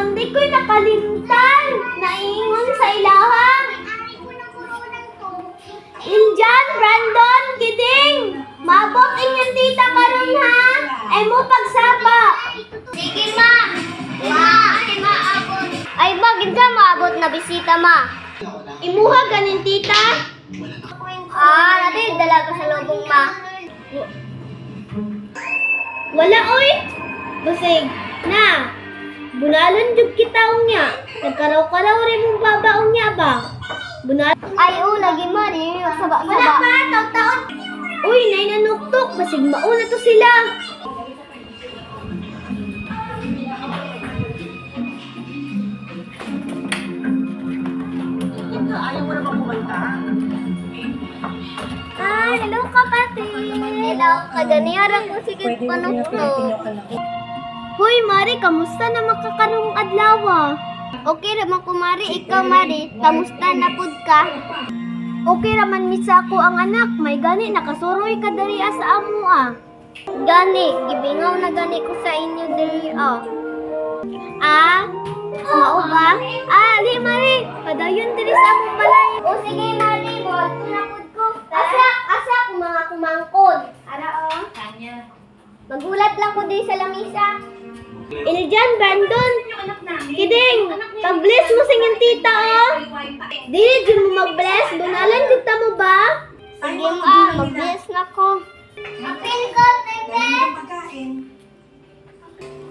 mandi ko'y nakalimtan. Naingon sa ilaha. Iljan, Brandon, Kiding. Maabot inyong tita karon ha. Ay mo pagsaba. Sige, ma. Ay, maabot. Ay, bagid ka maabot na bisita, ma. Imuha ganin tita. Natin, dala ka sa lubong, ma. Wala oy. Basig na. Bunalan jud kita unya. Nagkaraw-karaw rin mong babaong niya ba? Bunal. Ay, lagi, ma. Di yung saba-saba. Wala pa, taon-taon. Uy, nay nanuktok. Basig mauna to sila. Ayaw mo na ba kumanta? Hello, kapatid. Hello, kaganiyaran ko sige panuktok. Hoy, Mari, kamusta na makakarong adlaw? Okay raman ko, Mari. Ikaw, Mari. Kamusta na pud ka? Okay raman misa ko ang anak. May gani nakasuroy ka diri sa amo Gani, gibingaw na gani ko sa inyo diri Mao ba? Di Mari. Padayon diri sa among balay. O sige, Mari. Buhat sinapod ko. Asa ko mga kumangkod. Kanya. Magulat lang ko diri sa lamisa. Iljan, Brandon, Kiding, pag-bless mo sa inyong tita Dili dyan mo mag-bless. Bunalan dyan ta mo ba? Sige, ma. Mag-bless na ko. Apin ko, tete.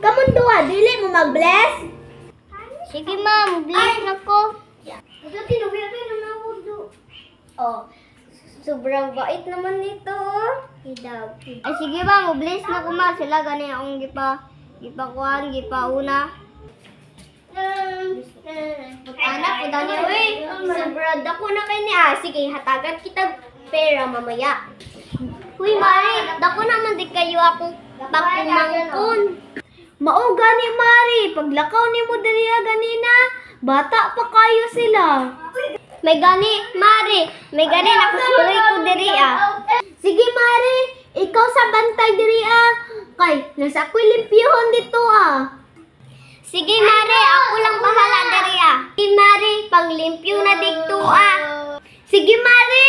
Kamunduwa, dili mo mag-bless? Sige, ma. Mag-bless na ko. Ito tinuwi na wudo. Sobrang bait naman nito. Ay, sige ba, mag-bless na ko, ma. Sila gani akong gipakuhan, gipauna. Anak ko dani, uy. Sobrang dako na kayo ni sige, hatagan kita pera mamaya. Uy, Mari, dako naman di kayo ako pagkumangkon. Mao gani Mari, paglakaw ni mo diriya ganina, bata pa kayo sila. May gani, Mari. May gani, nakasuloy ko diri Sige Mari, ikaw sa bantay diri Kay, nasa ako'y limpyuhon dito Sige, Mari, ako lang bahala diri Sige, Mari, panglimpyo na dito Sige Mari.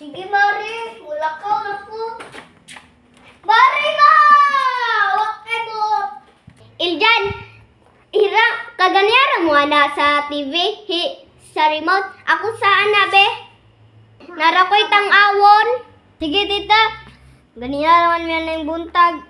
Sige, Mari, wala ka ako. Mari na! Wakay mo! Iljan, kaganyaran mo na sa TV, sa remote. Ako saan na, be? Narakoy tang awon. Sige, tita. Ganyan naman yan yung buntag.